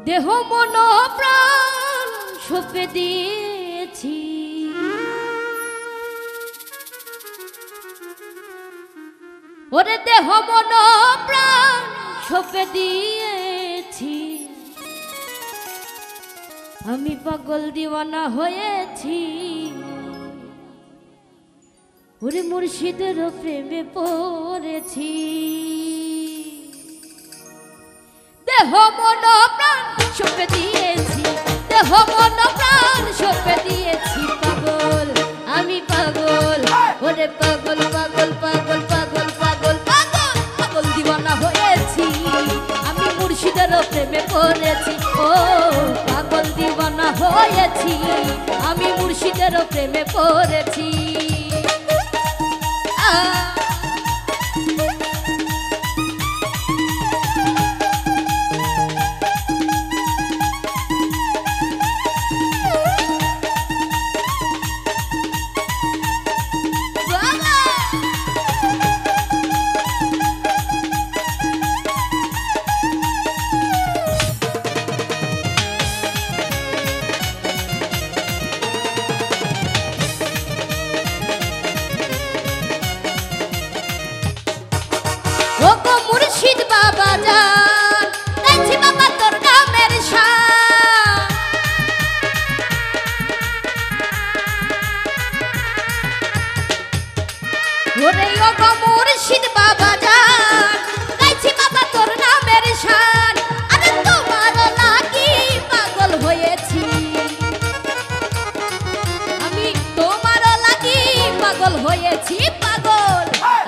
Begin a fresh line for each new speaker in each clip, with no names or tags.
দেহ মন প্রাণ সঁপে দিয়েছি, ওরে দেহ মন প্রাণ সঁপে দিয়েছি, আমি পাগল দিওয়ানা হয়েছি, ওরে মুর্শিদের প্রেমে পড়েছি। দেহ মন প্রাণ সঁপে দিয়েছি, দেহ মন প্রাণ সঁপে দিয়েছি, পাগল আমি পাগল, ওরে পাগল পাগল পাগল পাগল পাগল পাগল পাগল দিওয়ানা হয়েছি, আমি মুর্শিদের প্রেমে পড়েছি। ও পাগল দিওয়ানা হয়েছি, আমি মুর্শিদের প্রেমে পড়েছি। মুর্শিদ বাবা জান, দেখছি বাবা তোর নামের শান, ওরে ও গো মুর্শিদ বাবা জান, দেখছি বাবা তোর নামের শান, আরে তোমার লাগি পাগল হয়েছি, আমি তোমার লাগি পাগল হয়েছি, পাগল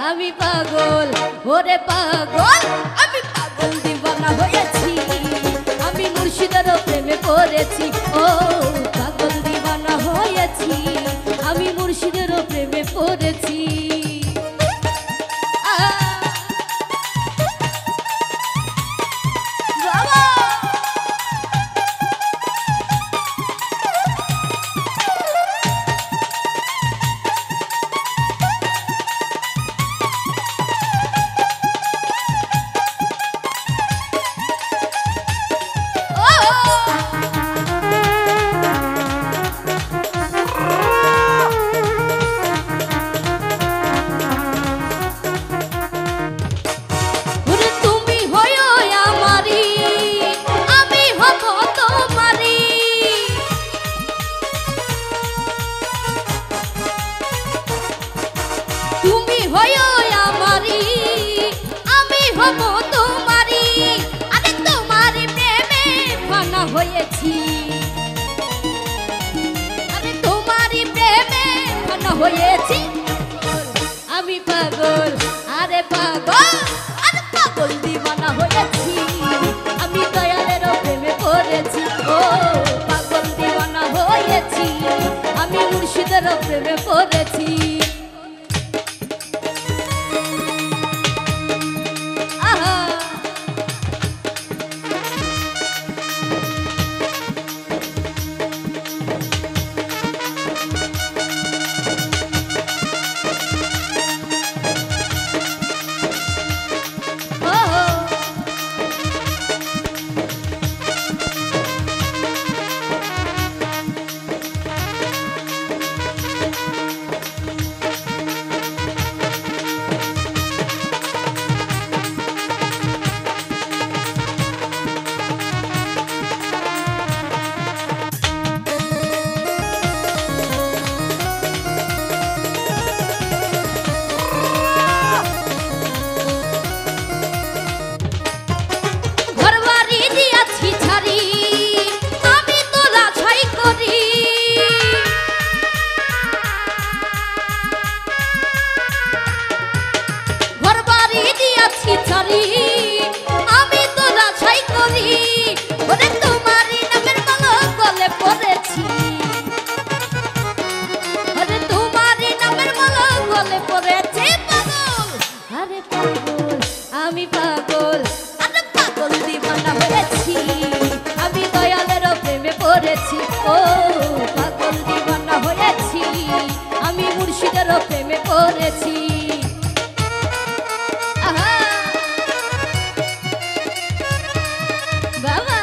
আমি পাগল, ওরে পাগল আমি পাগল দিওয়ানা হয়েছি, আমি মুর্শিদের প্রেমে পড়েছি। ও পাগল দিওয়ানা হয়েছি, আমি মুর্শিদের প্রেমে পড়েছি। তুমি হয়ো আমারি, আমি হব তোমারি, আরে তোমার প্রেমে ফানা হয়েছি, আরে তোমার প্রেমে ফানা হয়েছি, আমি পাগল, আরে পাগল, আরে পাগল দিওয়ানা হয়েছি, আমি দয়ালের প্রেমে পড়েছি। ও পাগল দিওয়ানা হয়েছি, আমি মুর্শিদের প্রেমে পড়েছি। আমি তোরা ছাই করি, ওরে তোমারই নামের মালা গলে পড়েছি, ওরে তোমারই নামের মালা গলে পড়েছে, পাগল আরে পাগল আমি পাগল, আরে পাগল দিওয়ানা হয়েছি, আমি দয়ালের প্রেমে পড়েছি। ও পাগল দিওয়ানা হয়েছি, আমি মুর্শিদের প্রেমে পড়েছি। বাবা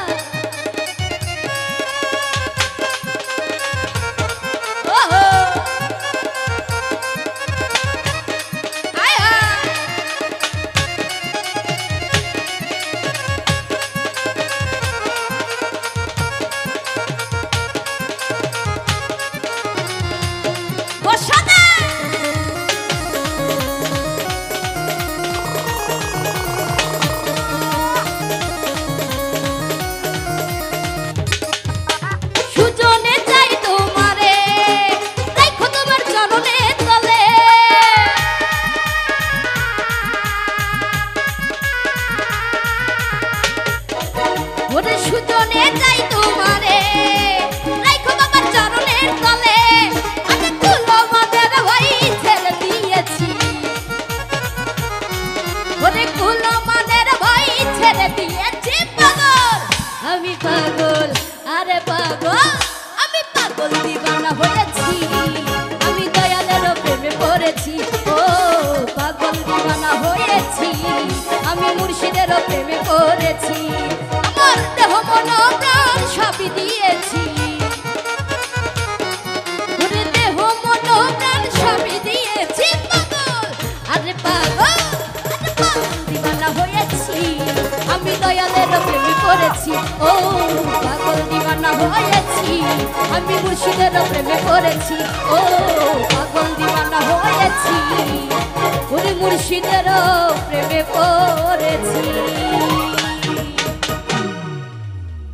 পাগল, আরে পাগল, আমি পাগল দিবানা হয়েছি, আমি দয়ালের প্রেমে পড়েছি। ও পাগল দিবানা হয়েছি, আমি মুর্শিদের প্রেমে পড়েছি। আমার দেহ মন প্রাণ সবই দিয়েছি, ওরে দেহ মন প্রাণ সবই দিয়েছি। পাগল, আরে পাগল, আরে পাগল দিবানা হয়েছি, আমি দয়ালের প্রেমে পড়েছি। ও পাগল দিবানা হয়েছি, আমি মুর্শিদের প্রেমে পড়েছি। ও পাগল দিবানা হয়েছি, ওরে মুর্শিদের প্রেমে পড়েছি।